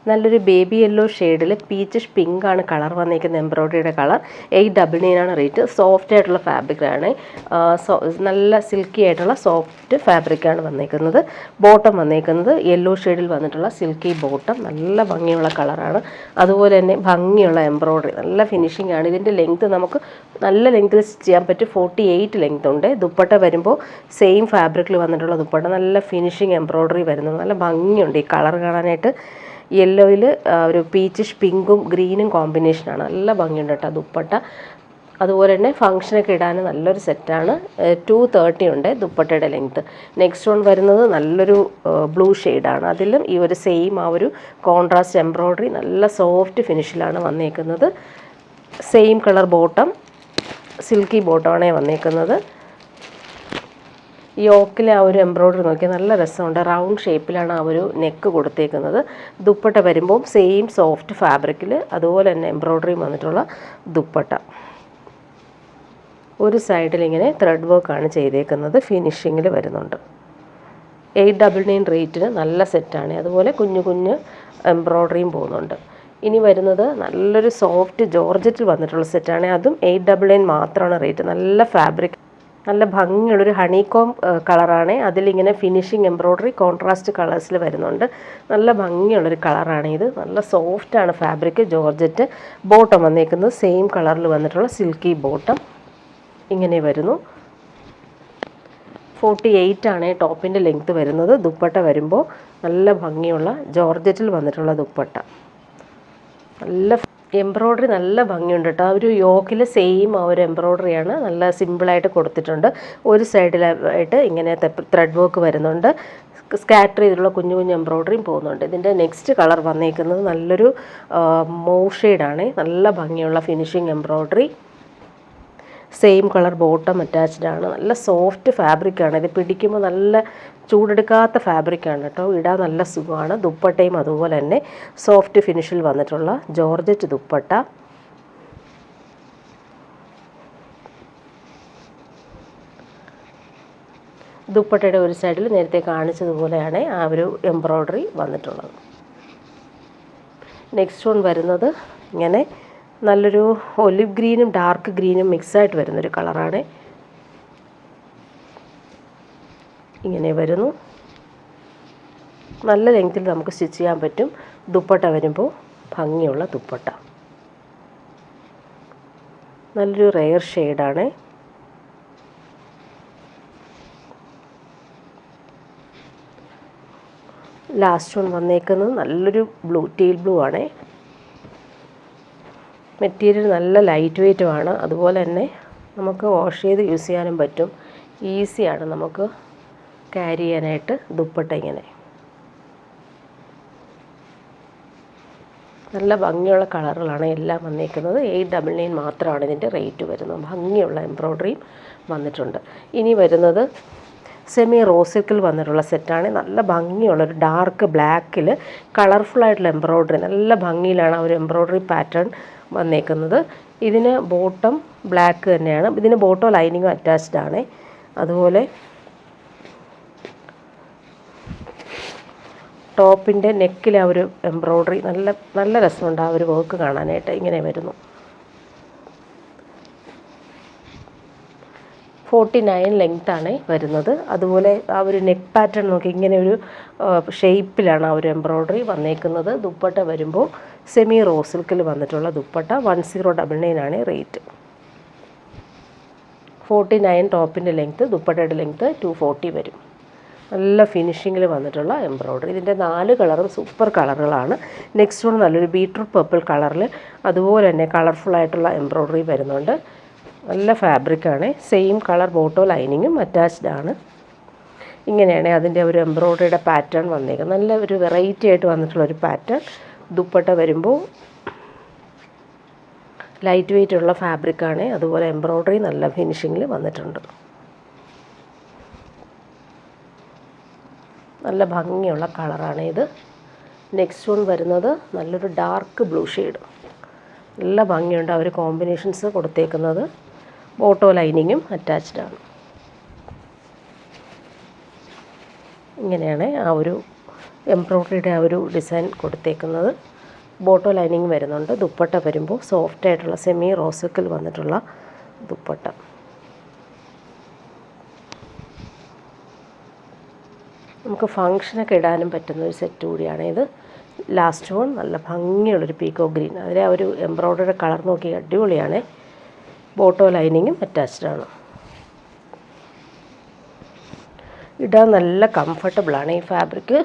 നല്ലൊരു baby yellow ഷെയ്ഡിൽ peachish pink ആണ് കളർ വന്നിരിക്കുന്നത്. എംബ്രോയ്ഡറിയുടെ കളർ 899 ആണ് റേറ്റ്. സോഫ്റ്റ് ആയിട്ടുള്ള ഫാബ്രിക്കാണ്, നല്ല സിൽക്കി ആയിട്ടുള്ള സോഫ്റ്റ് ഫാബ്രിക്കാണ് വന്നിരിക്കുന്നത്. ബോട്ടം വന്നിരിക്കുന്നത് യെല്ലോ ഷെയ്ഡിൽ വന്നിട്ടുള്ള സിൽക്കി ബോട്ടം, നല്ല ഭംഗിയുള്ള കളറാണ്. അതുപോലെ തന്നെ ഭംഗിയുള്ള എംബ്രോയ്ഡറി, നല്ല ഫിനിഷിംഗ് ആണ്. ഇതിൻ്റെ ലെങ്ത്ത് നമുക്ക് നല്ല ലെങ്ത്തിൽ സ്റ്റിച്ച് ചെയ്യാൻ പറ്റും. 48 ലെങ്ത് ഉണ്ട്. ദുപ്പട്ട വരുമ്പോൾ സെയിം ഫാബ്രിക്കിൽ വന്നിട്ടുള്ള ദുപ്പട്ട, നല്ല ഫിനിഷിംഗ് എംബ്രോയ്ഡറി വരുന്നത്, നല്ല ഭംഗിയുണ്ട് ഈ കളർ കാണാനായിട്ട്. യെല്ലോയിൽ ഒരു പീച്ചിഷ് പിങ്കും ഗ്രീനും കോമ്പിനേഷനാണ്, നല്ല ഭംഗിയുണ്ട് കേട്ടോ ദുപ്പട്ട. അതുപോലെ തന്നെ ഫംഗ്ഷനൊക്കെ ഇടാൻ നല്ലൊരു സെറ്റാണ്. 230 ഉണ്ട് ദുപ്പട്ടയുടെ ലെങ്ത്ത്. നെക്സ്റ്റ് വൺ വരുന്നത് നല്ലൊരു ബ്ലൂ ഷെയ്ഡാണ്. അതിലും ഈ ഒരു സെയിം ആ ഒരു കോൺട്രാസ്റ്റ് എംബ്രോയ്ഡറി നല്ല സോഫ്റ്റ് ഫിനിഷിലാണ് വന്നേക്കുന്നത്. സെയിം കളർ ബോട്ടം, സിൽക്കി ബോട്ടമാണ് വന്നേക്കുന്നത്. യോക്കിലെ ആ ഒരു എംബ്രോയ്ഡറി നോക്കിയാൽ നല്ല രസമുണ്ട്. റൗണ്ട് ഷേപ്പിലാണ് ആ ഒരു നെക്ക് കൊടുത്തേക്കുന്നത്. ദുപ്പട്ട വരുമ്പോൾ സെയിം സോഫ്റ്റ് ഫാബ്രിക്കിൽ അതുപോലെ തന്നെ എംബ്രോയ്ഡറിയും വന്നിട്ടുള്ള ദുപ്പട്ട. ഒരു സൈഡിൽ ഇങ്ങനെ ത്രെഡ് വർക്കാണ് ചെയ്തേക്കുന്നത്, ഫിനിഷിങ്ങിൽ വരുന്നുണ്ട്. 899 റേറ്റിന് നല്ല സെറ്റാണ്. അതുപോലെ കുഞ്ഞു കുഞ്ഞ് എംബ്രോയ്ഡറിയും പോകുന്നുണ്ട്. ഇനി വരുന്നത് നല്ലൊരു സോഫ്റ്റ് ജോർജറ്റിൽ വന്നിട്ടുള്ള സെറ്റാണ്. അതും 899 മാത്രമാണ് റേറ്റ്. നല്ല ഫാബ്രിക്, നല്ല ഭംഗിയുള്ളൊരു ഹണികോം കളറാണ്. അതിലിങ്ങനെ ഫിനിഷിങ് എംബ്രോയ്ഡറി കോൺട്രാസ്റ്റ് കളേഴ്സിൽ വരുന്നുണ്ട്. നല്ല ഭംഗിയുള്ളൊരു കളറാണ് ഇത്. നല്ല സോഫ്റ്റാണ് ഫാബ്രിക്, ജോർജറ്റ്. ബോട്ടം വന്നേക്കുന്നത് സെയിം കളറിൽ വന്നിട്ടുള്ള സിൽക്കി ബോട്ടം ഇങ്ങനെ വരുന്നു. 48 ആണ് ടോപ്പിൻ്റെ ലെങ്ത്ത് വരുന്നത്. ദുപ്പട്ട വരുമ്പോൾ നല്ല ഭംഗിയുള്ള ജോർജറ്റിൽ വന്നിട്ടുള്ള ദുപ്പട്ട, നല്ല എംബ്രോയ്ഡറി നല്ല ഭംഗിയുണ്ട് കേട്ടോ. ആ ഒരു യോക്കിൽ സെയിം ആ ഒരു എംബ്രോയ്ഡറിയാണ് നല്ല സിമ്പിളായിട്ട് കൊടുത്തിട്ടുണ്ട്. ഒരു സൈഡിലായിട്ട് ഇങ്ങനെ ത്രെഡ് വർക്ക് വരുന്നുണ്ട്. സ്കാറ്റർ ചെയ്തിട്ടുള്ള കുഞ്ഞു കുഞ്ഞു എംബ്രോയ്ഡറിയും പോകുന്നുണ്ട്. ഇതിൻ്റെ നെക്സ്റ്റ് കളർ വന്നേക്കുന്നത് നല്ലൊരു മൂവ് ഷെയ്ഡാണ്. നല്ല ഭംഗിയുള്ള finishing embroidery. Same colour bottom attached ആണ്. നല്ല സോഫ്റ്റ് ഫാബ്രിക്കാണ്. ഇത് പിടിക്കുമ്പോൾ നല്ല ചൂടെടുക്കാത്ത ഫാബ്രിക്കാണ് കേട്ടോ. ഇടാൻ നല്ല സുഖമാണ്. ദുപ്പട്ടയും അതുപോലെ തന്നെ സോഫ്റ്റ് ഫിനിഷിൽ വന്നിട്ടുള്ള ജോർജറ്റ് ദുപ്പട്ട. ദുപ്പട്ടയുടെ ഒരു സൈഡിൽ നേരത്തെ കാണിച്ചതുപോലെയാണ് ആ ഒരു എംബ്രോയ്ഡറി വന്നിട്ടുള്ളത്. നെക്സ്റ്റ് വൺ വരുന്നത് ഇങ്ങനെ നല്ലൊരു ഒലിവ് ഗ്രീനും ഡാർക്ക് ഗ്രീനും മിക്സായിട്ട് വരുന്നൊരു കളറാണ്. ഇങ്ങനെ വരുന്നു. നല്ല ലെങ്ത്തിൽ നമുക്ക് സ്റ്റിച്ച് ചെയ്യാൻ പറ്റും. ദുപ്പട്ട വരുമ്പോൾ ഭംഗിയുള്ള ദുപ്പട്ട, നല്ലൊരു റെയർ ഷെയ്ഡാണ്. ലാസ്റ്റ് വൺ വന്നേക്കുന്നത് നല്ലൊരു ടീൽ ബ്ലൂ ആണ്. മെറ്റീരിയൽ നല്ല ലൈറ്റ് വെയ്റ്റുമാണ്. അതുപോലെ തന്നെ നമുക്ക് വാഷ് ചെയ്ത് യൂസ് ചെയ്യാനും പറ്റും. ഈസിയാണ് നമുക്ക് ക്യാരി ചെയ്യാനായിട്ട്. ദുപ്പട്ട ഇങ്ങനെ നല്ല ഭംഗിയുള്ള കളറുകളാണ് എല്ലാം വന്നിരിക്കുന്നത്. 899 മാത്രമാണ് ഇതിൻ്റെ റേറ്റ് വരുന്നത്. ഭംഗിയുള്ള എംബ്രോയ്ഡറിയും വന്നിട്ടുണ്ട്. ഇനി വരുന്നത് സെമി റോസിക്കിൽ വന്നിട്ടുള്ള സെറ്റാണ്. നല്ല ഭംഗിയുള്ളൊരു ഡാർക്ക് ബ്ലാക്കിൽ കളർഫുള്ളായിട്ടുള്ള എംബ്രോയ്ഡറി, നല്ല ഭംഗിയിലാണ് ആ ഒരു എംബ്രോയ്ഡറി പാറ്റേൺ വന്നേക്കുന്നത്. ഇതിന് ബോട്ടം ബ്ലാക്ക് തന്നെയാണ്. ഇതിന് ബോട്ടോ ലൈനിങ്ങും അറ്റാച്ച്ഡ് ആണ്. അതുപോലെ ടോപ്പിൻ്റെ നെക്കിൽ ആ ഒരു എംബ്രോയ്ഡറി നല്ല രസമുണ്ട് ആ ഒരു വർക്ക് കാണാനായിട്ട്. ഇങ്ങനെ വരുന്നു. 49 ലെങ്ത്താണ് വരുന്നത്. അതുപോലെ ആ ഒരു നെക്ക് പാറ്റേൺ നോക്കി ഇങ്ങനെ ഒരു ഷേപ്പിലാണ് ആ ഒരു എംബ്രോയ്ഡറി വന്നേക്കുന്നത്. ദുപ്പട്ട വരുമ്പോൾ സെമി റോസ് സിൽക്കിൽ വന്നിട്ടുള്ള ദുപ്പട്ട. 1099 ആണ് റേറ്റ്. 49 ടോപ്പിൻ്റെ ലെങ്ത്ത്, ദുപ്പട്ടയുടെ ലെങ്ത്ത് 240 വരും. നല്ല ഫിനിഷിങ്ങിൽ വന്നിട്ടുള്ള എംബ്രോയ്ഡറി. ഇതിൻ്റെ 4 കളറും സൂപ്പർ കളറുകളാണ്. നെക്സ്റ്റ് വൺ നല്ലൊരു ബീട്രൂട്ട് പർപ്പിൾ കളറിൽ അതുപോലെ തന്നെ കളർഫുള്ളായിട്ടുള്ള എംബ്രോയ്ഡറി വരുന്നുണ്ട്. നല്ല ഫാബ്രിക്കാണ്. സെയിം കളർ ബോട്ടോ ലൈനിങ്ങും അറ്റാച്ച്ഡ് ആണ്. ഇങ്ങനെയാണ് അതിൻ്റെ ഒരു എംബ്രോയ്ഡറിയുടെ പാറ്റേൺ വന്നേക്കുന്നത്. നല്ല ഒരു വെറൈറ്റി ആയിട്ട് വന്നിട്ടുള്ളൊരു പാറ്റേൺ. ദുപ്പട്ട വരുമ്പോൾ ലൈറ്റ് വെയ്റ്റ് ഉള്ള ഫാബ്രിക്കാണ്. അതുപോലെ എംബ്രോയ്ഡറി നല്ല ഫിനിഷിങ്ങിൽ വന്നിട്ടുണ്ട്. നല്ല ഭംഗിയുള്ള കളറാണ് ഇത്. നെക്സ്റ്റ് വൺ വരുന്നത് നല്ലൊരു ഡാർക്ക് ബ്ലൂ ഷെയ്ഡ്. നല്ല ഭംഗിയുണ്ട് ആ ഒരു കോമ്പിനേഷൻസ് കൊടുത്തേക്കുന്നത്. ബോട്ടോ ലൈനിങ്ങും അറ്റാച്ച്ഡ് ആണ്. ഇങ്ങനെയാണ് ആ ഒരു എംബ്രോയ്ഡറിയുടെ ആ ഒരു ഡിസൈൻ കൊടുത്തേക്കുന്നത്. ബോട്ടോ ലൈനിങ് വരുന്നുണ്ട്. ദുപ്പട്ട വരുമ്പോൾ സോഫ്റ്റ് ആയിട്ടുള്ള സെമി റോസിക്കിൽ വന്നിട്ടുള്ള ദുപ്പട്ട. നമുക്ക് ഫങ്ഷനൊക്കെ ഇടാനും പറ്റുന്ന ഒരു സെറ്റ് കൂടിയാണ് ഇത്. ലാസ്റ്റ് വൺ നല്ല ഭംഗിയുള്ളൊരു പീക്കോ ഗ്രീൻ. അതിലെ ആ ഒരു എംബ്രോയ്ഡറിയുടെ കളർ നോക്കി അടിപൊളിയാണ്. ബോട്ടോ ലൈനിങ്ങും അറ്റാച്ച്ഡ് ആണ്. ഇടാൻ നല്ല കംഫർട്ടബിളാണ് ഈ ഫാബ്രിക്.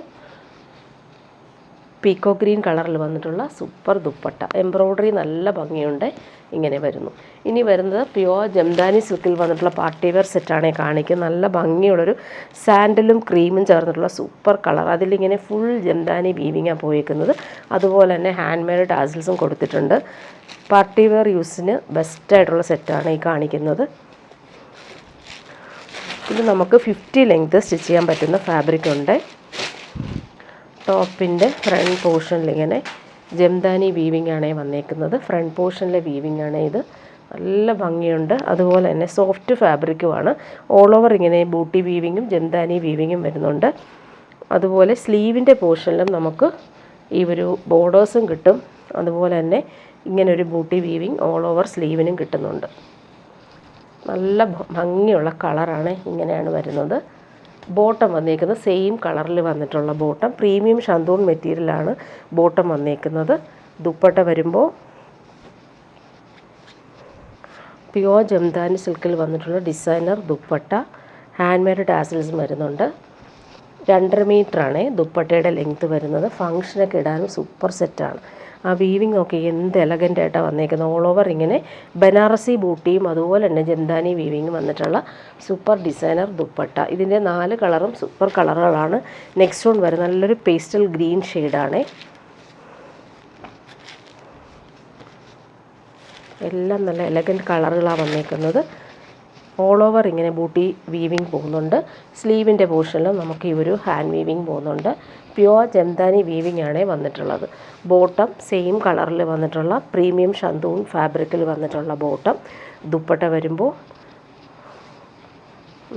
പീക്കോ ഗ്രീൻ കളറിൽ വന്നിട്ടുള്ള സൂപ്പർ ദുപ്പട്ട. എംബ്രോയ്ഡറി നല്ല ഭംഗിയുണ്ട്. ഇങ്ങനെ വരുന്നു. ഇനി വരുന്നത് പ്യുവർ ജംദാനി സിൽക്കിൽ വന്നിട്ടുള്ള പാർട്ടി വെയർ സെറ്റാണ് കാണിക്കുന്നത്. നല്ല ഭംഗിയുള്ളൊരു സാൻഡലും ക്രീമും ചേർന്നിട്ടുള്ള സൂപ്പർ കളർ. അതിലിങ്ങനെ ഫുൾ ജംദാനി വീവിങ്ങാണ് പോയേക്കുന്നത്. അതുപോലെ തന്നെ ഹാൻഡ് മെയ്ഡ് ടാസിൽസും കൊടുത്തിട്ടുണ്ട്. പാർട്ടി വെയർ യൂസിന് ബെസ്റ്റായിട്ടുള്ള സെറ്റാണ് ഈ കാണിക്കുന്നത്. ഇത് നമുക്ക് 50 ലെങ്ത് സ്റ്റിച്ച് ചെയ്യാൻ പറ്റുന്ന ഫാബ്രിക് ഉണ്ട്. ടോപ്പിൻ്റെ ഫ്രണ്ട് പോർഷനിൽ ഇങ്ങനെ ജംദാനി വീവിംഗ് ആണ് വന്നേക്കുന്നത്. ഫ്രണ്ട് പോർഷനിലെ വീവിംഗ് ആണ് ഇത്. നല്ല ഭംഗിയുണ്ട്. അതുപോലെ തന്നെ സോഫ്റ്റ് ഫാബ്രിക്കുമാണ്. ഓൾ ഓവർ ഇങ്ങനെ ബൂട്ടി വീവിങ്ങും ജംദാനി വീവിങ്ങും വരുന്നുണ്ട്. അതുപോലെ സ്ലീവിൻ്റെ പോർഷനിലും നമുക്ക് ഈ ഒരു ബോർഡേഴ്സും കിട്ടും. അതുപോലെ തന്നെ ഇങ്ങനൊരു ബൂട്ടി വീവിങ് ഓൾ ഓവർ സ്ലീവിനും കിട്ടുന്നുണ്ട്. നല്ല ഭംഗിയുള്ള കളറാണ്. ഇങ്ങനെയാണ് വരുന്നത്. ബോട്ടം വന്നേക്കുന്നത് സെയിം കളറിൽ വന്നിട്ടുള്ള ബോട്ടം. പ്രീമിയം ഷന്തൂൺ മെറ്റീരിയലാണ് ബോട്ടം വന്നേക്കുന്നത്. ദുപ്പട്ട വരുമ്പോൾ പ്യുവർ ജംദാനി സിൽക്കിൽ വന്നിട്ടുള്ള ഡിസൈനർ ദുപ്പട്ട. ഹാൻഡ് മെയ്ഡ് ടാസിൽസും വരുന്നുണ്ട്. 2.5 മീറ്ററാണ് ദുപ്പട്ടയുടെ ലെങ്ത്ത് വരുന്നത്. ഫങ്ഷനൊക്കെ ഇടാനും സൂപ്പർ സെറ്റാണ്. ആ വീവിങ് നോക്കി എന്ത് എലഗൻ്റായിട്ടാണ് വന്നേക്കുന്നത്. ഓൾ ഓവർ ഇങ്ങനെ ബനാറസി ബൂട്ടിയും അതുപോലെ തന്നെ ജംദാനി വീവിങ്ങും വന്നിട്ടുള്ള സൂപ്പർ ഡിസൈനർ ദുപ്പട്ട. ഇതിൻ്റെ 4 കളറും സൂപ്പർ കളറുകളാണ്. നെക്സ്റ്റ് വൺ വരുന്നത് നല്ലൊരു പേസ്റ്റൽ ഗ്രീൻ ഷെയ്ഡാണ്. എല്ലാം നല്ല എലഗൻറ്റ് കളറുകളാണ് വന്നേക്കുന്നത്. ഓൾ ഓവർ ഇങ്ങനെ ബൂട്ടി വീവിങ് പോകുന്നുണ്ട്. സ്ലീവിൻ്റെ പോർഷനിലും നമുക്ക് ഈ ഒരു ഹാൻഡ് വീവിങ് പോകുന്നുണ്ട്. പ്യുവർ ജംദാനി വീവിങ് ആണ് വന്നിട്ടുള്ളത്. ബോട്ടം സെയിം കളറിൽ വന്നിട്ടുള്ള പ്രീമിയം ഷന്തൂൺ ഫാബ്രിക്കിൽ വന്നിട്ടുള്ള ബോട്ടം. ദുപ്പട്ട വരുമ്പോൾ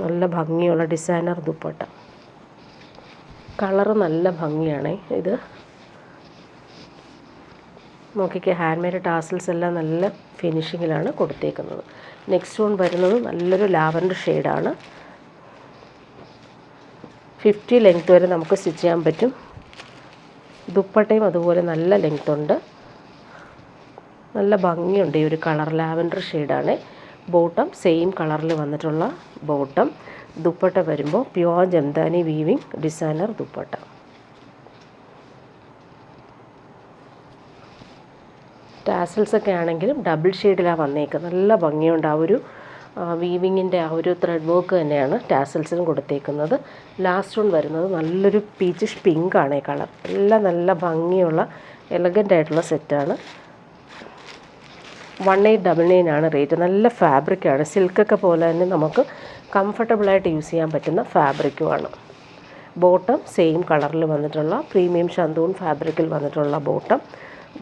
നല്ല ഭംഗിയുള്ള ഡിസൈനർ ദുപ്പട്ട. കളറ് നല്ല ഭംഗിയാണ്. ഇത് നോക്കിക്കേ, ഹാൻഡ് മെയ്ഡ് ടാസിൽസ് എല്ലാം നല്ല ഫിനിഷിങ്ങിലാണ് കൊടുത്തേക്കുന്നത്. നെക്സ്റ്റ് വൺ വരുന്നത് നല്ലൊരു ലാവൻഡർ ഷെയ്ഡാണ്. 50 ലെങ്ത് വരെ നമുക്ക് സ്റ്റിച്ച് ചെയ്യാൻ പറ്റും. ദുപ്പട്ടയും അതുപോലെ നല്ല ലെങ്ത് ഉണ്ട്. നല്ല ഭംഗിയുണ്ട് ഈ ഒരു കളർ. ലാവൻഡർ ഷെയ്ഡാണ്. ബോട്ടം സെയിം കളറിൽ വന്നിട്ടുള്ള ബോട്ടം. ദുപ്പട്ട വരുമ്പോൾ pure Jamdani weaving designer dupatta. ടാസിൽസൊക്കെ ആണെങ്കിലും ഡബിൾ ഷെയ്ഡിലാണ് വന്നേക്കുന്നത്. നല്ല ഭംഗിയുണ്ട്. ആ ഒരു വീവിങ്ങിൻ്റെ ആ ഒരു ത്രെഡ് വർക്ക് തന്നെയാണ് ടാസിൽസിനും കൊടുത്തേക്കുന്നത്. ലാസ്റ്റ് വൺ വരുന്നത് നല്ലൊരു പീച്ചിഷ് പിങ്കാണ് ഈ കളർ. എല്ലാം നല്ല ഭംഗിയുള്ള എലഗൻ്റ് ആയിട്ടുള്ള സെറ്റാണ്. 1899 ആണ് റേറ്റ്. നല്ല ഫാബ്രിക്കാണ്. സിൽക്കൊക്കെ പോലെ തന്നെ നമുക്ക് കംഫർട്ടബിളായിട്ട് യൂസ് ചെയ്യാൻ പറ്റുന്ന ഫാബ്രിക്കുമാണ്. ബോട്ടം സെയിം കളറിൽ വന്നിട്ടുള്ള പ്രീമിയം ഷന്തൂൺ ഫാബ്രിക്കിൽ വന്നിട്ടുള്ള ബോട്ടം.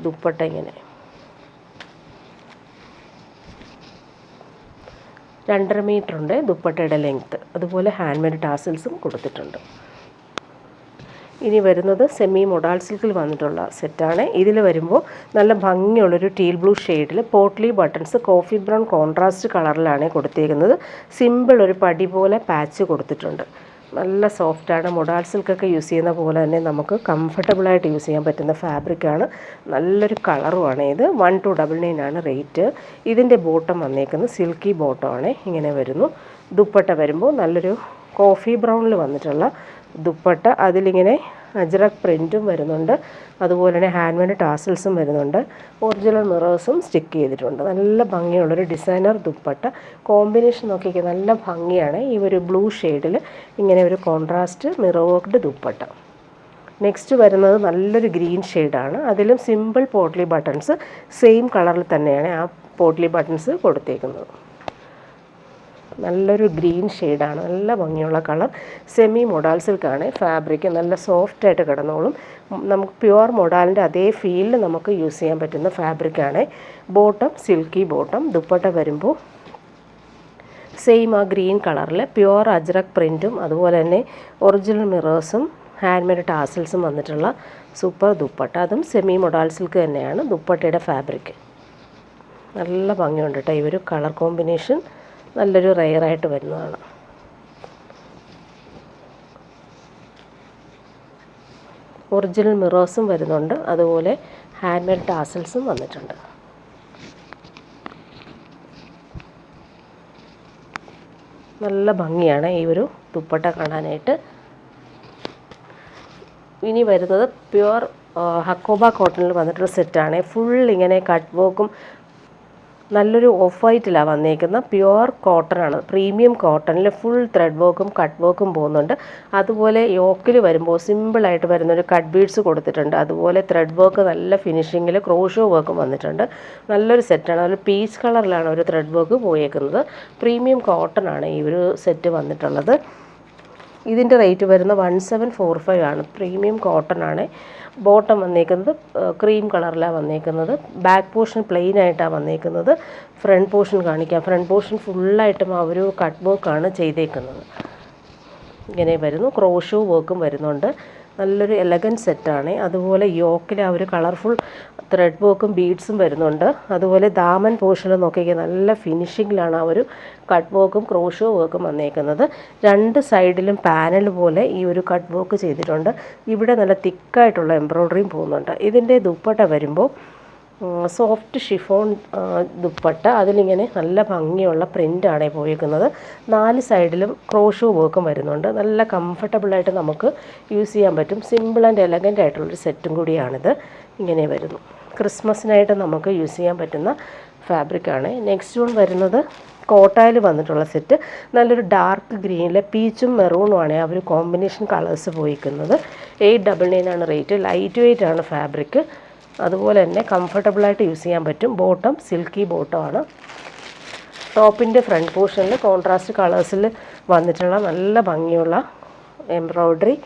ദുപ്പട്ട ഇങ്ങനെ 2.5 മീറ്റർ ഉണ്ട് ദുപ്പട്ടയുടെ ലെങ്ത്ത്. അതുപോലെ ഹാൻഡ് മെയ്ഡ് ടാസിൽസും കൊടുത്തിട്ടുണ്ട്. ഇനി വരുന്നത് സെമി മൊഡാൾ സിൽക്കിൽ വന്നിട്ടുള്ള സെറ്റാണ്. ഇതിൽ വരുമ്പോൾ നല്ല ഭംഗിയുള്ളൊരു ടീൽ ബ്ലൂ ഷെയ്ഡിൽ potli buttons coffee brown contrast കളറിലാണ് കൊടുത്തേക്കുന്നത്. സിമ്പിൾ ഒരു പടി പോലെ പാച്ച് കൊടുത്തിട്ടുണ്ട്. നല്ല സോഫ്റ്റാണ്. മൊഡാൾ സിൽക്കൊക്കെ യൂസ് ചെയ്യുന്ന പോലെ തന്നെ നമുക്ക് കംഫർട്ടബിളായിട്ട് യൂസ് ചെയ്യാൻ പറ്റുന്ന ഫാബ്രിക്കാണ്. നല്ലൊരു കളറുമാണ് ഇത്. 1299 ആണ് റേറ്റ്. ഇതിൻ്റെ ബോട്ടം വന്നേക്കുന്നത് സിൽക്കി ബോട്ടമാണ്. ഇങ്ങനെ വരുന്നു. ദുപ്പട്ട വരുമ്പോൾ നല്ലൊരു കോഫി ബ്രൗണിൽ വന്നിട്ടുള്ള ദുപ്പട്ട. അതിലിങ്ങനെ അജ്രക് പ്രിൻറ്റും വരുന്നുണ്ട്. അതുപോലെ തന്നെ ഹാൻഡ് മെയ്ഡ് ടാസിൽസും വരുന്നുണ്ട്. ഒറിജിനൽ മിറേഴ്സും സ്റ്റിക്ക് ചെയ്തിട്ടുണ്ട്. നല്ല ഭംഗിയുള്ളൊരു ഡിസൈനർ ദുപ്പട്ട. കോമ്പിനേഷൻ നോക്കിയൊക്കെ നല്ല ഭംഗിയാണ്. ഈ ഒരു ബ്ലൂ ഷെയ്ഡിൽ ഇങ്ങനെ ഒരു contrast mirror worked dupatta. Next വരുന്നത് നല്ലൊരു ഗ്രീൻ ഷെയ്ഡാണ്. അതിലും സിമ്പിൾ പോട്ട്ലി ബട്ടൺസ് സെയിം കളറിൽ തന്നെയാണ് ആ പോട്ട്ലി ബട്ടൺസ് കൊടുത്തേക്കുന്നത്. നല്ലൊരു ഗ്രീൻ ഷെയ്ഡാണ്. നല്ല ഭംഗിയുള്ള കളർ. സെമി മൊഡാൾ സിൽക്കാണ് ഫാബ്രിക്. നല്ല സോഫ്റ്റായിട്ട് കിടന്നോളും. നമുക്ക് പ്യുവർ മൊഡാലിൻ്റെ അതേ ഫീലിൽ നമുക്ക് യൂസ് ചെയ്യാൻ പറ്റുന്ന ഫാബ്രിക്കാണ്. Bottom silky bottom. ദുപ്പട്ട വരുമ്പോൾ സെയിം ആ ഗ്രീൻ കളറിൽ പ്യുവർ അജ്രക് പ്രിൻറ്റും അതുപോലെ തന്നെ ഒറിജിനൽ മിറേഴ്സും ഹാൻഡ് മെയ്ഡ് ടാസൽസും വന്നിട്ടുള്ള സൂപ്പർ ദുപ്പട്ട. അതും സെമി മൊഡാൾ സിൽക്ക് തന്നെയാണ് ദുപ്പട്ടയുടെ ഫാബ്രിക്. നല്ല ഭംഗിയുണ്ട് കേട്ടോ. ഈ ഒരു കളർ കോമ്പിനേഷൻ നല്ലൊരു റെയറായിട്ട് വരുന്നതാണ്. ഒറിജിനൽ മിറേഴ്സും വരുന്നുണ്ട്, അതുപോലെ ഹാൻഡ് മെയ്ഡ് ടാസൽസും വന്നിട്ടുണ്ട്. നല്ല ഭംഗിയാണ് ഈ ഒരു ദുപ്പട്ട കാണാനായിട്ട്. ഇനി വരുന്നത് പ്യുവർ ഹക്കോബ കോട്ടണിൽ വന്നിട്ടുള്ള സെറ്റാണ്. ഫുൾ ഇങ്ങനെ കട്ട് വർക്കും നല്ലൊരു ഓഫ് വൈറ്റിലാണ് വന്നേക്കുന്നത്. പ്യുവർ കോട്ടണാണ്, പ്രീമിയം കോട്ടണിൽ ഫുൾ ത്രെഡ് വർക്കും കട്ട് വർക്കും പോകുന്നുണ്ട്. അതുപോലെ യോക്കിൽ വരുമ്പോൾ സിമ്പിളായിട്ട് വരുന്നൊരു കട്ട് ബീഡ്സ് കൊടുത്തിട്ടുണ്ട്. അതുപോലെ ത്രെഡ് വർക്ക് നല്ല ഫിനിഷിങ്ങിൽ ക്രോഷോ വർക്കും വന്നിട്ടുണ്ട്. നല്ലൊരു സെറ്റാണ്. അതിൽ പീച്ച് കളറിലാണ് ഒരു ത്രെഡ് വർക്ക് പോയേക്കുന്നത്. പ്രീമിയം കോട്ടണാണ് ഈ ഒരു സെറ്റ് വന്നിട്ടുള്ളത്. ഇതിൻ്റെ റേറ്റ് വരുന്നത് 1745 ആണ്. പ്രീമിയം കോട്ടൺ ആണ്. ബോട്ടം വന്നേക്കുന്നത് ക്രീം കളറിലാണ് വന്നേക്കുന്നത്. ബാക്ക് പോർഷൻ പ്ലെയിൻ ആയിട്ടാണ് വന്നേക്കുന്നത്. ഫ്രണ്ട് പോർഷൻ കാണിക്കാം. ഫ്രണ്ട് പോർഷൻ ഫുള്ളായിട്ടും ആ ഒരു കട്ട് വർക്കാണ് ചെയ്തേക്കുന്നത്. ഇങ്ങനെ വരുന്നു. ക്രോഷോ വർക്കും വരുന്നുണ്ട്. നല്ലൊരു എലഗൻറ്റ് സെറ്റാണ്. അതുപോലെ യോക്കിൽ ആ ഒരു കളർഫുൾ ത്രെഡ് വർക്കും ബീഡ്സും വരുന്നുണ്ട്. അതുപോലെ ദാമൻ പോർഷനിൽ നോക്കിയാൽ നല്ല ഫിനിഷിങ്ങിലാണ് ആ ഒരു കട്ട് വർക്കും ക്രോഷോ വർക്കും വന്നേക്കുന്നത്. രണ്ട് സൈഡിലും പാനൽ പോലെ ഈ ഒരു കട്ട് വർക്ക് ചെയ്തിട്ടുണ്ട്. ഇവിടെ നല്ല തിക്കായിട്ടുള്ള എംബ്രോയ്ഡറിയും പോകുന്നുണ്ട്. ഇതിൻ്റെ ദുപ്പട്ട വരുമ്പോൾ സോഫ്റ്റ് ഷിഫോൺ ദുപ്പട്ട. അതിലിങ്ങനെ നല്ല ഭംഗിയുള്ള പ്രിൻ്റാണ് പോയിരിക്കുന്നത്. 4 സൈഡിലും ക്രോഷോ വർക്കും വരുന്നുണ്ട്. നല്ല കംഫർട്ടബിളായിട്ട് നമുക്ക് യൂസ് ചെയ്യാൻ പറ്റും. സിമ്പിൾ ആൻഡ് എലഗൻ്റ് ആയിട്ടുള്ളൊരു സെറ്റും കൂടിയാണിത്. ഇങ്ങനെ വരുന്നു. ക്രിസ്മസിനായിട്ട് നമുക്ക് യൂസ് ചെയ്യാൻ പറ്റുന്ന ഫാബ്രിക്കാണ്. നെക്സ്റ്റ് വൺ വരുന്നത് കോട്ടായിൽ വന്നിട്ടുള്ള സെറ്റ്. നല്ലൊരു ഡാർക്ക് ഗ്രീനിലെ പീച്ചും മെറൂണുമാണ് ആ ഒരു കോമ്പിനേഷൻ കളേഴ്സ് പോയിരിക്കുന്നത്. 899 ആണ് റേറ്റ്. ലൈറ്റ് വെയ്റ്റ് ആണ് ഫാബ്രിക്. അതുപോലെ തന്നെ കംഫർട്ടബിളായിട്ട് യൂസ് ചെയ്യാൻ പറ്റും. ബോട്ടം സിൽക്കി ബോട്ടമാണ്. ടോപ്പിൻ്റെ ഫ്രണ്ട് പോർഷനിൽ കോൺട്രാസ്റ്റ് കളേഴ്സിൽ വന്നിട്ടുള്ള നല്ല ഭംഗിയുള്ള എംബ്രോയ്ഡറി.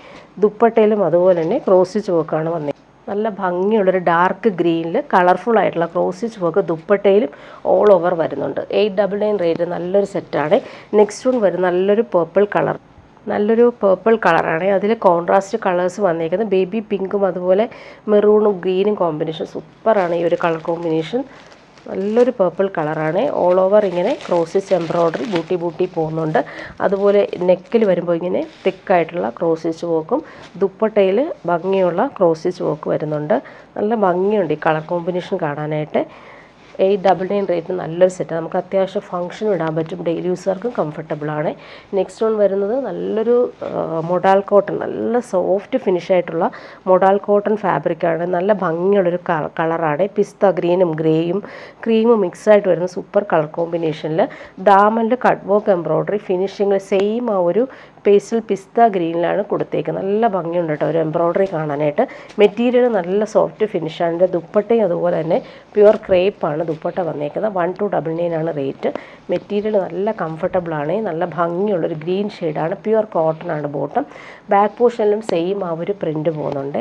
ദുപ്പട്ടയിലും അതുപോലെ തന്നെ ക്രോസ് സ്റ്റിച്ച് വർക്കാണ് വന്നിരിക്കുന്നത്. നല്ല ഭംഗിയുള്ളൊരു ഡാർക്ക് ഗ്രീനിൽ കളർഫുൾ ആയിട്ടുള്ള ക്രോസ് സ്റ്റിച്ച് വർക്ക് ദുപ്പട്ടയിലും ഓൾ ഓവർ വരുന്നുണ്ട്. 899 റേറ്റ്. നല്ലൊരു സെറ്റാണ്. നെക്സ്റ്റ് വൺ വരുന്ന നല്ലൊരു പേർപ്പിൾ കളറാണ്. അതിൽ കോൺട്രാസ്റ്റ് കളേഴ്സ് വന്നേക്കുന്നത് ബേബി പിങ്കും അതുപോലെ മെറൂണും ഗ്രീനും കോമ്പിനേഷൻ. സൂപ്പറാണ് ഈ ഒരു കളർ കോമ്പിനേഷൻ. നല്ലൊരു പേർപ്പിൾ കളറാണ്. ഓൾ ഓവർ ഇങ്ങനെ ക്രോസ് സ്റ്റിച്ച് എംബ്രോയ്ഡറി ബൂട്ടി പോകുന്നുണ്ട്. അതുപോലെ നെക്കിൽ വരുമ്പോൾ ഇങ്ങനെ തിക്കായിട്ടുള്ള ക്രോസ് സ്റ്റിച്ച് വർക്കും ദുപ്പട്ടയിൽ ഭംഗിയുള്ള ക്രോസ് സ്റ്റിച്ച് വർക്ക് വരുന്നുണ്ട്. നല്ല ഭംഗിയുണ്ട് ഈ കളർ കോമ്പിനേഷൻ കാണാനായിട്ട്. 899 റേറ്റ്. നല്ലൊരു സെറ്റ്. നമുക്ക് അത്യാവശ്യം ഫംഗ്ഷൻ ഇടാൻ പറ്റും. ഡെയിലി യൂസർക്കും കംഫർട്ടബിളാണ്. നെക്സ്റ്റ് വൺ വരുന്നത് നല്ലൊരു മൊഡാൾ കോട്ടൺ. നല്ല സോഫ്റ്റ് ഫിനിഷായിട്ടുള്ള മൊഡാൾ കോട്ടൺ ഫാബ്രിക്കാണ്. നല്ല ഭംഗിയുള്ളൊരു കളറാണ്. പിസ്ത ഗ്രീനും ഗ്രേയും ക്രീമും മിക്സായിട്ട് വരുന്ന സൂപ്പർ കളർ കോമ്പിനേഷനിൽ ദാമനിൽ കട്ട് വർക്ക് എംബ്രോയ്ഡറി ഫിനിഷിങ്ങിൽ സെയിം ആ ഒരു പേസ്റ്റൽ പിസ്ത ഗ്രീനിലാണ് കൊടുത്തേക്കുന്നത്. നല്ല ഭംഗിയുണ്ട് കേട്ടോ ഒരു എംബ്രോയ്ഡറി കാണാനായിട്ട്. മെറ്റീരിയൽ നല്ല സോഫ്റ്റ് ഫിനിഷാണ്. ദുപ്പട്ടയും അതുപോലെ തന്നെ പ്യുവർ ക്രേപ്പാണ് ദുപ്പട്ട വന്നേക്കുന്നത്. 1299 ആണ് റേറ്റ്. മെറ്റീരിയൽ നല്ല കംഫർട്ടബിളാണ്. നല്ല ഭംഗിയുള്ളൊരു ഗ്രീൻ ഷെയ്ഡാണ്. പ്യുവർ കോട്ടൺ ആണ് ബോട്ടം. ബാക്ക് പോർഷനിലും സെയിം ആ ഒരു പ്രിൻ്റ് പോകുന്നുണ്ട്.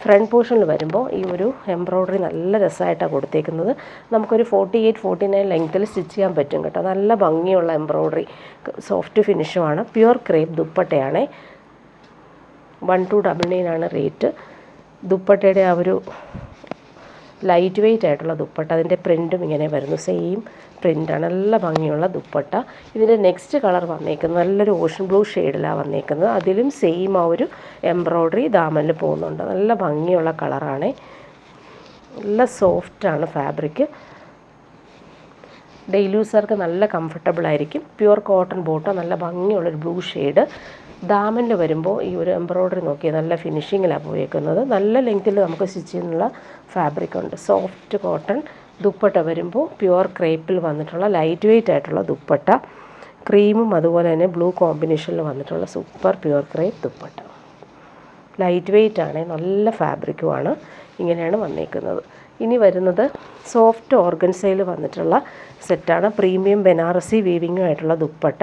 ഫ്രണ്ട് പോർഷനിൽ വരുമ്പോൾ ഈ ഒരു എംബ്രോയ്ഡറി നല്ല രസമായിട്ടാണ് കൊടുത്തേക്കുന്നത്. നമുക്കൊരു 48-49 ലെങ്ത്തിൽ സ്റ്റിച്ച് ചെയ്യാൻ പറ്റും കേട്ടോ. നല്ല ഭംഗിയുള്ള എംബ്രോയ്ഡറി സോഫ്റ്റ് ഫിനിഷുമാണ്. പ്യുവർ ക്രേപ്പ് ദുപ്പട്ടയാണ്. 1299 ആണ് റേറ്റ്. ദുപ്പട്ടയുടെ ആ ഒരു ലൈറ്റ് വെയ്റ്റ് ആയിട്ടുള്ള ദുപ്പട്ട. അതിൻ്റെ പ്രിൻറ്റും ഇങ്ങനെ വരുന്നു. സെയിം പ്രിൻ്റാണ്. നല്ല ഭംഗിയുള്ള ദുപ്പട്ട. ഇതിൻ്റെ നെക്സ്റ്റ് കളർ വന്നേക്കുന്നത് നല്ലൊരു ഓഷൻ ബ്ലൂ ഷെയ്ഡിലാണ് വന്നേക്കുന്നത്. അതിലും സെയിം ആ ഒരു എംബ്രോയ്ഡറി ദാമനിൽ പോകുന്നുണ്ട്. നല്ല ഭംഗിയുള്ള കളറാണ്. നല്ല സോഫ്റ്റാണ് ഫാബ്രിക്. ഡെയിലി യൂസർക്ക് നല്ല കംഫർട്ടബിൾ ആയിരിക്കും. Pure cotton bottom. നല്ല ഭംഗിയുള്ളൊരു ബ്ലൂ ഷെയ്ഡ്. ദാമനിൽ വരുമ്പോൾ ഈ ഒരു എംബ്രോയ്ഡറി നോക്കിയാൽ നല്ല ഫിനിഷിങ്ങിലാണ് പോയേക്കുന്നത്. നല്ല ലെങ്ത്തിൽ നമുക്ക് സ്റ്റിച്ച് ചെയ്യാനുള്ള ഫാബ്രിക് ഉണ്ട്. Soft cotton. ദുപ്പട്ട വരുമ്പോൾ പ്യുവർ ക്രേപ്പിൽ വന്നിട്ടുള്ള ലൈറ്റ് വെയ്റ്റ് ആയിട്ടുള്ള ദുപ്പട്ട. ക്രീമും അതുപോലെ തന്നെ ബ്ലൂ കോമ്പിനേഷനിൽ വന്നിട്ടുള്ള super pure crepe dupatta. Light weight ആണ്. നല്ല ഫാബ്രിക്കുമാണ്. ഇങ്ങനെയാണ് വന്നേക്കുന്നത്. ഇനി വരുന്നത് സോഫ്റ്റ് ഓർഗൻസയിൽ വന്നിട്ടുള്ള സെറ്റാണ്. പ്രീമിയം ബനാറസി വീവിങ്ങും ആയിട്ടുള്ള ദുപ്പട്ട.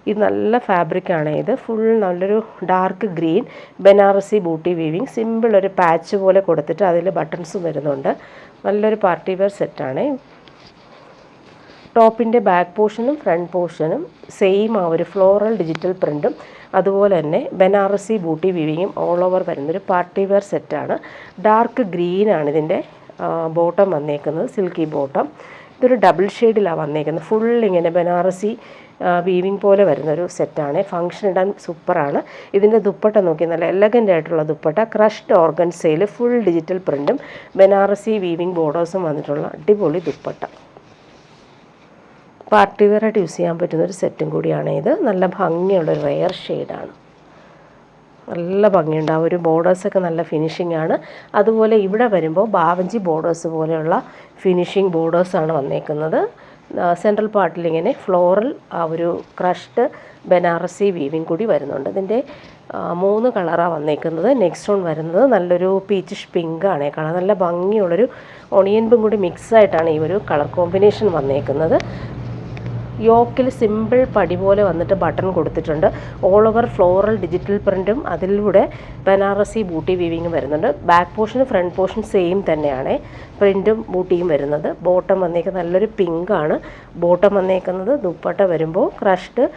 ഇത് നല്ല ഫാബ്രിക്കാണ്. ഇത് ഫുൾ നല്ലൊരു dark green Banarasi booty weaving. Simple ഒരു പാച്ച് പോലെ കൊടുത്തിട്ട് അതിൽ ബട്ടൺസും വരുന്നുണ്ട്. നല്ലൊരു പാർട്ടി വെയർ സെറ്റാണ്. ടോപ്പിൻ്റെ ബാക്ക് പോർഷനും ഫ്രണ്ട് പോർഷനും സെയിം ആ ഒരു ഫ്ലോറൽ ഡിജിറ്റൽ പ്രിൻറ്റും അതുപോലെ തന്നെ ബനാറസി ബൂട്ടി വീവിങ്ങും ഓൾ ഓവർ വരുന്നൊരു പാർട്ടി വെയർ സെറ്റാണ്. ഡാർക്ക് ഗ്രീനാണ് ഇതിൻ്റെ ബോട്ടം വന്നേക്കുന്നത്, സിൽക്കി ബോട്ടം. ഇതൊരു ഡബിൾ ഷെയ്ഡിലാണ് വന്നേക്കുന്നത്. ഫുൾ ഇങ്ങനെ ബനാറസി വീവിങ് പോലെ വരുന്നൊരു സെറ്റാണ്. ഫങ്ഷൻ ഇടാൻ സൂപ്പറാണ്. ഇതിൻ്റെ ദുപ്പട്ട നോക്കി നല്ല എലഗൻ്റ് ആയിട്ടുള്ള ദുപ്പട്ട, ക്രഷ്ഡ് ഓർഗൻസയിൽ ഫുൾ ഡിജിറ്റൽ പ്രിൻറ്റും ബനാറസി വീവിങ് ബോർഡേഴ്സും വന്നിട്ടുള്ള അടിപൊളി ദുപ്പട്ട. പാർട്ടി വെയറായിട്ട് യൂസ് ചെയ്യാൻ പറ്റുന്നൊരു സെറ്റും കൂടിയാണ് ഇത്. നല്ല ഭംഗിയുള്ളൊരു റെയർ ഷെയ്ഡാണ്. നല്ല ഭംഗിയുണ്ട്. ആ ഒരു ബോർഡേഴ്സൊക്കെ നല്ല ഫിനിഷിംഗ് ആണ്. അതുപോലെ ഇവിടെ വരുമ്പോൾ ബാവഞ്ചി ബോർഡേഴ്സ് പോലെയുള്ള ഫിനിഷിംഗ് ബോർഡേഴ്സാണ് വന്നേക്കുന്നത്. സെൻട്രൽ പാർട്ടിൽ ഇങ്ങനെ ഫ്ലോറൽ ആ ഒരു ക്രഷ്ഡ് ബനാറസി വീവിങ് കൂടി വരുന്നുണ്ട്. ഇതിൻ്റെ 3 കളറാണ് വന്നേക്കുന്നത്. നെക്സ്റ്റ് ഓൺ വരുന്നത് നല്ലൊരു പീച്ചിഷ് പിങ്ക് ആണ് കളർ. നല്ല ഭംഗിയുള്ളൊരു ഓണിയൻപും കൂടി മിക്സായിട്ടാണ് ഈ ഒരു കളർ കോമ്പിനേഷൻ വന്നേക്കുന്നത്. യോക്കിൽ സിമ്പിൾ പടി പോലെ വന്നിട്ട് ബട്ടൺ കൊടുത്തിട്ടുണ്ട്. ഓൾ ഓവർ ഫ്ലോറൽ ഡിജിറ്റൽ പ്രിൻറ്റും അതിലൂടെ ബനാറസി ബൂട്ടി വീവിങ്ങും വരുന്നുണ്ട്. ബാക്ക് പോർഷനും ഫ്രണ്ട് പോർഷൻ സെയിം തന്നെയാണ്, പ്രിൻറ്റും ബൂട്ടിയും വരുന്നത്. ബോട്ടം വന്നേക്കുന്നത് നല്ലൊരു പിങ്കാണ് ബോട്ടം വന്നേക്കുന്നത്. ദുപ്പട്ട വരുമ്പോൾ ക്രഷ്ഡ്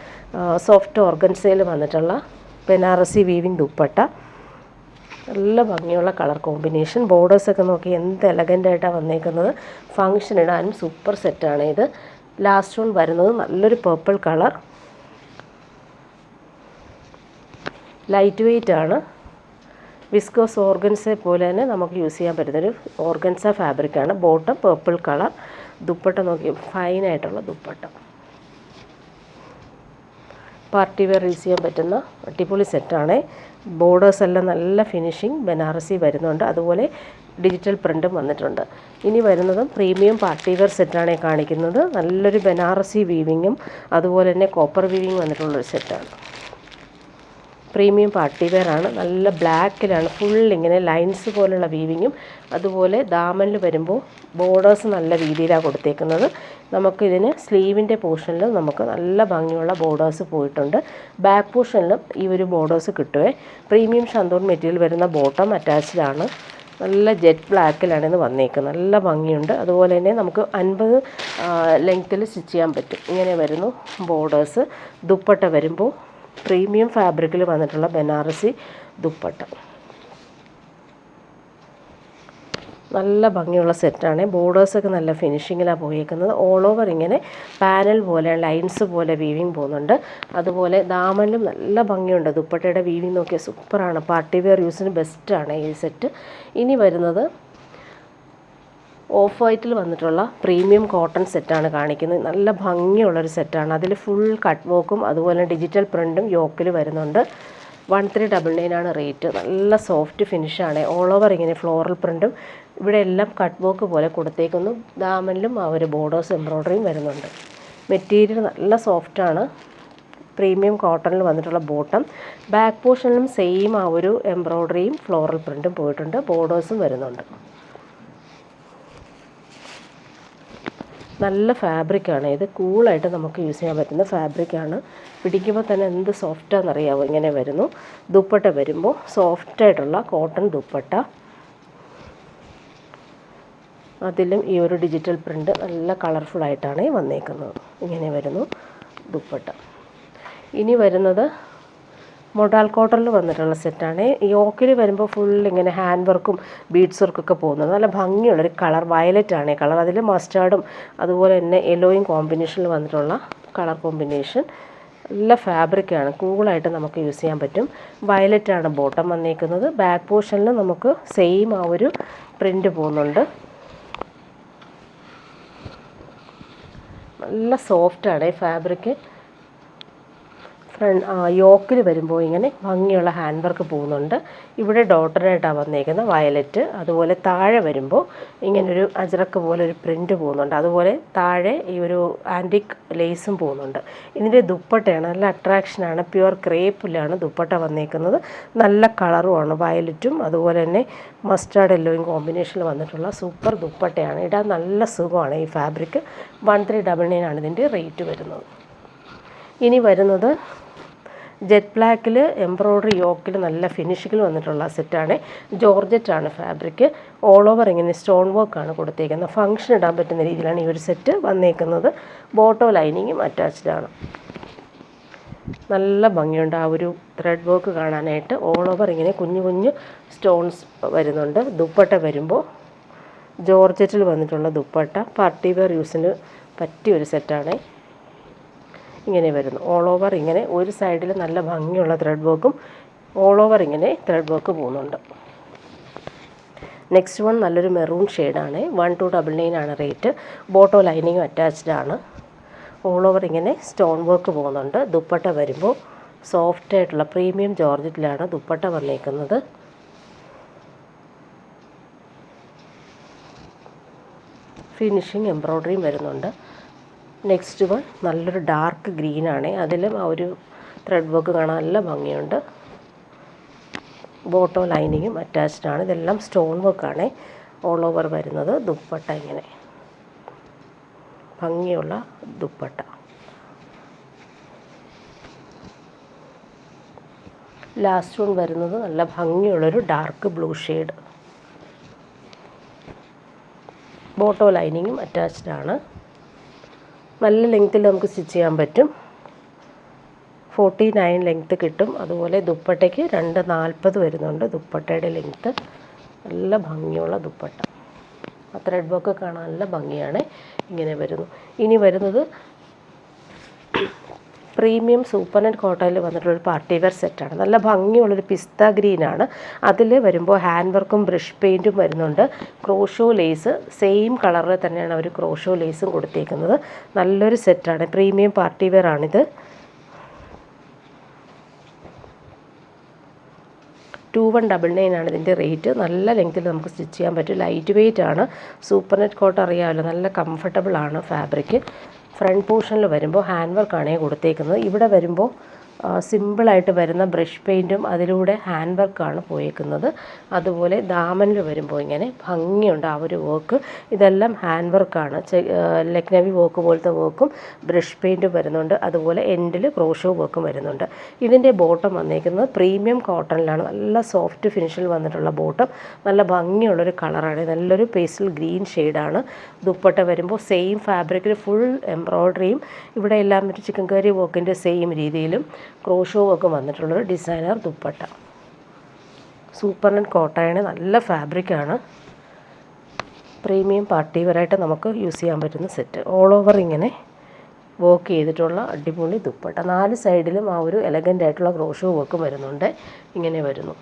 സോഫ്റ്റ് ഓർഗൻസയിൽ വന്നിട്ടുള്ള ബനാറസി വീവിങ് ദുപ്പട്ട. നല്ല ഭംഗിയുള്ള കളർ കോമ്പിനേഷൻ. ബോർഡേഴ്സൊക്കെ നോക്കി എന്ത് എലഗൻ്റായിട്ടാണ് വന്നേക്കുന്നത്. ഫങ്ഷൻ ഇടാനും സൂപ്പർ സെറ്റാണ് ഇത്. ലാസ്റ്റ് വൺ വരുന്നത് നല്ലൊരു പേർപ്പിൾ കളർ, ലൈറ്റ് വെയ്റ്റ് ആണ്. വിസ്കോസ് ഓർഗൻസ പോലെ തന്നെ നമുക്ക് യൂസ് ചെയ്യാൻ പറ്റുന്നൊരു ഓർഗൻസ ഫാബ്രിക്കാണ്. ബോട്ടം പേർപ്പിൾ കളർ, ദുപ്പട്ട നോക്കി ഫൈനായിട്ടുള്ള ദുപ്പട്ട. പാർട്ടി വെയർ യൂസ് ചെയ്യാൻ പറ്റുന്ന അടിപൊളി സെറ്റാണ്. ബോർഡേഴ്സ് എല്ലാം നല്ല ഫിനിഷിങ് ബനാറസി വരുന്നുണ്ട്. അതുപോലെ ഡിജിറ്റൽ പ്രിൻറ്റും വന്നിട്ടുണ്ട്. ഇനി വരുന്നതും പ്രീമിയം പാർട്ടി വെയർ സെറ്റാണ് കാണിക്കുന്നത്. നല്ലൊരു ബനാറസി വീവിങ്ങും അതുപോലെ തന്നെ കോപ്പർ വീവിങ് വന്നിട്ടുള്ളൊരു സെറ്റാണ്. പ്രീമിയം പാർട്ടി വെയർ ആണ്. നല്ല ബ്ലാക്കിലാണ് ഫുൾ ഇങ്ങനെ ലൈൻസ് പോലുള്ള വീവിങ്ങും അതുപോലെ ദാമനിൽ വരുമ്പോൾ ബോർഡേഴ്സ് നല്ല രീതിയിലാണ് കൊടുത്തേക്കുന്നത്. നമുക്കിതിന് സ്ലീവിൻ്റെ പോർഷനിൽ നമുക്ക് നല്ല ഭംഗിയുള്ള ബോർഡേഴ്സ് പോയിട്ടുണ്ട്. ബാക്ക് പോർഷനിലും ഈ ഒരു ബോർഡേഴ്സ് കിട്ടുവേ. പ്രീമിയം ഷന്തൂൺ മെറ്റീരിയൽ വരുന്ന ബോട്ടം അറ്റാച്ച്ഡ് ആണ്. നല്ല ജെറ്റ് ബ്ലാക്കിലാണ് ഇത് വന്നേക്കുന്നത്. നല്ല ഭംഗിയുണ്ട്. അതുപോലെ തന്നെ നമുക്ക് 50 ലെങ്ത്തിൽ സ്റ്റിച്ച് ചെയ്യാൻ പറ്റും. ഇങ്ങനെ വരുന്നു ബോർഡേഴ്സ്. ദുപ്പട്ട വരുമ്പോൾ പ്രീമിയം ഫാബ്രിക്കിൽ വന്നിട്ടുള്ള ബനാറസി ദുപ്പട്ട. നല്ല ഭംഗിയുള്ള സെറ്റാണ്. ബോർഡേഴ്സൊക്കെ നല്ല ഫിനിഷിങ്ങിലാണ് പോയേക്കുന്നത്. ഓൾ ഓവർ ഇങ്ങനെ പാനൽ പോലെ ലൈൻസ് പോലെ വീവിങ് പോകുന്നുണ്ട്. അതുപോലെ ദാമനിലും നല്ല ഭംഗിയുണ്ട്. ദുപ്പട്ടയുടെ വീവിങ് നോക്കിയാൽ സൂപ്പറാണ്. പാർട്ടി വെയർ യൂസിന് ബെസ്റ്റാണ് ഈ സെറ്റ്. ഇനി വരുന്നത് ഓഫ് വൈറ്റിൽ വന്നിട്ടുള്ള പ്രീമിയം കോട്ടൺ സെറ്റാണ് കാണിക്കുന്നത്. നല്ല ഭംഗിയുള്ളൊരു സെറ്റാണ്. അതിൽ ഫുൾ കട്ട് വർക്കും അതുപോലെ ഡിജിറ്റൽ പ്രിൻറ്റും യോക്കിൽ വരുന്നുണ്ട്. 1399 ആണ് റേറ്റ്. നല്ല സോഫ്റ്റ് ഫിനിഷാണ്. ഓൾ ഓവർ ഇങ്ങനെ ഫ്ലോറൽ പ്രിൻറ്റും ഇവിടെ എല്ലാം കട്ട് വർക്ക് പോലെ കൊടുത്തേക്കുന്നു. ദാമനിലും ആ ഒരു ബോർഡേഴ്സ് എംബ്രോയ്ഡറിയും വരുന്നുണ്ട്. മെറ്റീരിയൽ നല്ല സോഫ്റ്റാണ്. പ്രീമിയം കോട്ടണിൽ വന്നിട്ടുള്ള ബോട്ടം. ബാക്ക് പോർഷനിലും സെയിം ആ ഒരു എംബ്രോയ്ഡറിയും ഫ്ലോറൽ പ്രിൻറ്റും പോയിട്ടുണ്ട്. ബോർഡേഴ്സും വരുന്നുണ്ട്. നല്ല ഫാബ്രിക്കാണ് ഇത്. കൂളായിട്ട് നമുക്ക് യൂസ് ചെയ്യാൻ പറ്റുന്ന ഫാബ്രിക്കാണ്. പിടിക്കുമ്പോൾ തന്നെ എന്ത് സോഫ്റ്റാണെന്നറിയാമോ. ഇങ്ങനെ വരുന്നു. ദുപ്പട്ട വരുമ്പോൾ സോഫ്റ്റായിട്ടുള്ള കോട്ടൺ ദുപ്പട്ട. അതിലും ഈ ഒരു ഡിജിറ്റൽ പ്രിൻറ്റ് നല്ല കളർഫുള്ളായിട്ടാണ് വന്നേക്കുന്നത്. ഇങ്ങനെ വരുന്നു ദുപ്പട്ട. ഇനി വരുന്നത് മൊഡാൽ കോട്ടണിൽ വന്നിട്ടുള്ള സെറ്റാണ്. യോക്കിൽ വരുമ്പോൾ ഫുൾ ഇങ്ങനെ ഹാൻഡ് വർക്കും ബീഡ്സ് വർക്കൊക്കെ പോകുന്നത്. നല്ല ഭംഗിയുള്ളൊരു കളർ വയലറ്റാണ് കളർ. അതിൽ മസ്റ്റാർഡും അതുപോലെ തന്നെ യെല്ലോയും കോമ്പിനേഷനിൽ വന്നിട്ടുള്ള കളർ കോമ്പിനേഷൻ. നല്ല ഫാബ്രിക്കാണ്. കൂളായിട്ട് നമുക്ക് യൂസ് ചെയ്യാൻ പറ്റും. വയലറ്റാണ് ബോട്ടം വന്നേക്കുന്നത്. ബാക്ക് പോർഷനിൽ നമുക്ക് സെയിം ആ ഒരു പ്രിൻറ്റ് പോകുന്നുണ്ട്. നല്ല സോഫ്റ്റാണ് ഈ ഫാബ്രിക്ക്. യോക്കിൽ വരുമ്പോൾ ഇങ്ങനെ ഭംഗിയുള്ള ഹാൻഡ് വർക്ക് പോകുന്നുണ്ട്. ഇവിടെ ഡോട്ടറായിട്ടാണ് വന്നേക്കുന്നത് വയലറ്റ്. അതുപോലെ താഴെ വരുമ്പോൾ ഇങ്ങനൊരു അജ്രക്ക് പോലെ ഒരു പ്രിൻറ്റ് പോകുന്നുണ്ട്. അതുപോലെ താഴെ ഈ ഒരു ആൻറ്റിക് ലേസും പോകുന്നുണ്ട്. ഇതിൻ്റെ ദുപ്പട്ടയാണ് നല്ല അട്രാക്ഷനാണ്. പ്യുവർ ക്രേപ്പിലാണ് ദുപ്പട്ട വന്നേക്കുന്നത്. നല്ല കളറുമാണ്. വയലറ്റും അതുപോലെ തന്നെ മസ്റ്റാർഡ് യെല്ലോയും കോമ്പിനേഷനിൽ വന്നിട്ടുള്ള സൂപ്പർ ദുപ്പട്ടയാണ്. ഇടാൻ നല്ല സുഖമാണ് ഈ ഫാബ്രിക്. 1399 ആണ് ഇതിൻ്റെ റേറ്റ് വരുന്നത്. ഇനി വരുന്നത് ജെറ്റ് ബ്ലാക്കിൽ എംബ്രോയ്ഡറി യോക്കിൽ നല്ല ഫിനിഷിങ്ങിൽ വന്നിട്ടുള്ള സെറ്റാണ്. ജോർജറ്റാണ് ഫാബ്രിക്. ഓൾ ഓവർ ഇങ്ങനെ സ്റ്റോൺ വർക്കാണ് കൊടുത്തേക്കുന്നത്. ഫങ്ഷൻ ഇടാൻ പറ്റുന്ന രീതിയിലാണ് ഈ ഒരു സെറ്റ് വന്നേക്കുന്നത്. ബോട്ടോ ലൈനിങ്ങും അറ്റാച്ച്ഡ് ആണ്. നല്ല ഭംഗിയുണ്ട് ആ ഒരു ത്രെഡ് വർക്ക് കാണാനായിട്ട്. ഓൾ ഓവർ ഇങ്ങനെ കുഞ്ഞു കുഞ്ഞു സ്റ്റോൺസ് വരുന്നുണ്ട്. ദുപ്പട്ട വരുമ്പോൾ ജോർജറ്റിൽ വന്നിട്ടുള്ള ദുപ്പട്ട, പാർട്ടി വെയർ യൂസിന് പറ്റിയൊരു സെറ്റാണ്. ഇങ്ങനെ വരുന്നു. ഓൾ ഓവർ ഇങ്ങനെ ഒരു സൈഡിൽ നല്ല ഭംഗിയുള്ള ത്രെഡ് വർക്കും ഓൾ ഓവർ ഇങ്ങനെ ത്രെഡ് വർക്ക് പോകുന്നുണ്ട്. നെക്സ്റ്റ് വൺ നല്ലൊരു മെറൂൺ ഷെയ്ഡാണ്. 1299 ആണ് റേറ്റ്. ബോട്ടോ ലൈനിങ്ങും അറ്റാച്ച്ഡ് ആണ്. ഓൾ ഓവർ ഇങ്ങനെ സ്റ്റോൺ വർക്ക് പോകുന്നുണ്ട്. ദുപ്പട്ട വരുമ്പോൾ സോഫ്റ്റ് ആയിട്ടുള്ള പ്രീമിയം ജോർജറ്റിലാണ് ദുപ്പട്ട വന്നേക്കുന്നത്. ഫിനിഷിങ് എംബ്രോയ്ഡറിയും വരുന്നുണ്ട്. നെക്സ്റ്റ് വൺ നല്ലൊരു ഡാർക്ക് ഗ്രീനാണ്. അതിലും ആ ഒരു ത്രെഡ് വർക്ക് കാണാൻ നല്ല ഭംഗിയുണ്ട്. ബോട്ടോ ലൈനിങ്ങും അറ്റാച്ച്ഡ് ആണ്. ഇതെല്ലാം സ്റ്റോൺ വർക്കാണ് ഓൾ ഓവർ വരുന്നത്. ദുപ്പട്ട ഇങ്ങനെ ഭംഗിയുള്ള ദുപ്പട്ട. ലാസ്റ്റ് വൺ വരുന്നത് നല്ല ഭംഗിയുള്ളൊരു ഡാർക്ക് ബ്ലൂ ഷെയ്ഡ്. ബോട്ടോ ലൈനിങ്ങും അറ്റാച്ച്ഡ് ആണ്. നല്ല ലെങ്ത്തിൽ നമുക്ക് സ്റ്റിച്ച് ചെയ്യാൻ പറ്റും. 49 ലെങ്ത്ത് കിട്ടും. അതുപോലെ ദുപ്പട്ടയ്ക്ക് 240 വരുന്നുണ്ട് ദുപ്പട്ടയുടെ ലെങ്ത്ത്. നല്ല ഭംഗിയുള്ള ദുപ്പട്ട. ആ ത്രെഡ് വർക്ക് കാണാൻ നല്ല ഭംഗിയാണ്. ഇങ്ങനെ വരുന്നു. ഇനി വരുന്നത് പ്രീമിയം സൂപ്പർ നെറ്റ് കോട്ടണിൽ വന്നിട്ടുള്ളൊരു പാർട്ടി വെയർ സെറ്റാണ്. നല്ല ഭംഗിയുള്ളൊരു പിസ്ത ഗ്രീനാണ്. അതിൽ വരുമ്പോൾ ഹാൻഡ് വർക്കും ബ്രഷ് പെയിൻറ്റും വരുന്നുണ്ട്. ക്രോഷോ ലേസ് സെയിം കളറിൽ തന്നെയാണ് അവർ ക്രോഷോ ലേസും കൊടുത്തേക്കുന്നത്. നല്ലൊരു സെറ്റാണ്. പ്രീമിയം പാർട്ടി വെയർ ആണിത്. 2199 ആണ് ഇതിൻ്റെ റേറ്റ്. നല്ല ലെങ്ത്തിൽ നമുക്ക് സ്റ്റിച്ച് ചെയ്യാൻ പറ്റും. ലൈറ്റ് വെയ്റ്റ് ആണ്. സൂപ്പർ നെറ്റ് കോട്ട് അറിയാമല്ലോ, നല്ല കംഫർട്ടബിൾ ആണ് ഫാബ്രിക്. ഫ്രണ്ട് പോർഷനിൽ വരുമ്പോൾ ഹാൻഡ് വർക്കാണ് കൊടുത്തേക്കുന്നത്. ഇവിടെ വരുമ്പോൾ സിമ്പിളായിട്ട് വരുന്ന ബ്രഷ് പെയിൻറ്റും അതിലൂടെ ഹാൻഡ് വർക്കാണ് പോയേക്കുന്നത്. അതുപോലെ ദാമനിൽ വരുമ്പോൾ ഇങ്ങനെ ഭംഗിയുണ്ട് ആ ഒരു വർക്ക്. ഇതെല്ലാം ഹാൻഡ് വർക്കാണ്. ലക്നവി വർക്ക് പോലത്തെ വർക്കും ബ്രഷ് പെയിൻറ്റും വരുന്നുണ്ട്. അതുപോലെ എൻഡിൽ ക്രോഷോ വർക്കും വരുന്നുണ്ട്. ഇതിൻ്റെ ബോട്ടം വന്നേക്കുന്നത് പ്രീമിയം കോട്ടണിലാണ്. നല്ല സോഫ്റ്റ് ഫിനിഷിൽ വന്നിട്ടുള്ള ബോട്ടം. നല്ല ഭംഗിയുള്ളൊരു കളറാണ്. നല്ലൊരു പേസ്റ്റൽ ഗ്രീൻ ഷെയ്ഡാണ്. ദുപ്പട്ട വരുമ്പോൾ സെയിം ഫാബ്രിക്കിൽ ഫുൾ എംബ്രോയ്ഡറിയും ഇവിടെ എല്ലാം ഒരു ചിക്കൻ കറി വർക്കിൻ്റെ സെയിം രീതിയിലും ക്രോഷോ ഒക്കെ വന്നിട്ടുള്ളൊരു ഡിസൈനർ ദുപ്പട്ട. സൂപ്പർ നെറ്റ് കോട്ടയാണ്. നല്ല ഫാബ്രിക്കാണ്. പ്രീമിയം പാർട്ടി വെയറായിട്ട് നമുക്ക് യൂസ് ചെയ്യാൻ പറ്റുന്ന സെറ്റ്. ഓൾ ഓവർ ഇങ്ങനെ വർക്ക് ചെയ്തിട്ടുള്ള അടിപൊളി ദുപ്പട്ട. 4 സൈഡിലും ആ ഒരു എലഗൻ്റ് ആയിട്ടുള്ള ക്രോഷോ വർക്ക് വരുന്നുണ്ട്. ഇങ്ങനെ വരുന്നു.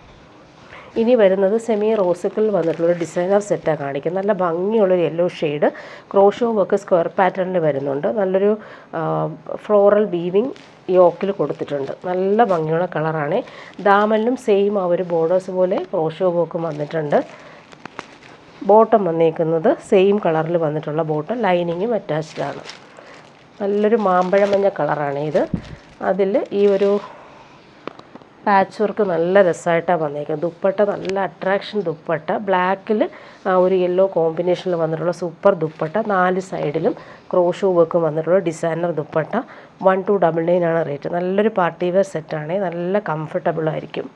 ഇനി വരുന്നത് സെമി റോസിക്കിൽ വന്നിട്ടുള്ളൊരു ഡിസൈനർ സെറ്റാണ് കാണിക്കുന്നത്. നല്ല ഭംഗിയുള്ളൊരു yellow shade. Crochet work square പാറ്റേണിൽ വരുന്നുണ്ട്. നല്ലൊരു ഫ്ലോറൽ വീവിങ് യോക്കിൽ കൊടുത്തിട്ടുണ്ട്. നല്ല ഭംഗിയുള്ള കളറാണ്. ദാമനിലും സെയിം ആ ഒരു ബോർഡേഴ്സ് പോലെ ക്രോഷോ വർക്കും വന്നിട്ടുണ്ട്. ബോട്ടം വന്നേക്കുന്നത് സെയിം കളറിൽ വന്നിട്ടുള്ള ബോട്ടം. ലൈനിങ്ങും അറ്റാച്ച്ഡ് ആണ്. നല്ലൊരു മാമ്പഴ മഞ്ഞ കളറാണ് ഇത്. അതിൽ ഈ ഒരു പാച്ച് വർക്ക് നല്ല രസമായിട്ടാണ് വന്നേക്കുന്നത്. ദുപ്പട്ട നല്ല അട്രാക്ഷൻ ദുപ്പട്ട. ബ്ലാക്കിൽ ആ ഒരു യെല്ലോ കോമ്പിനേഷനിൽ വന്നിട്ടുള്ള സൂപ്പർ ദുപ്പട്ട. 4 സൈഡിലും ക്രോഷോ വർക്കും വന്നിട്ടുള്ള ഡിസൈനർ ദുപ്പട്ട. 1299 ആണ് റേറ്റ്. നല്ലൊരു പാർട്ടി വെയർ സെറ്റാണ്. നല്ല കംഫർട്ടബിൾ ആയിരിക്കും.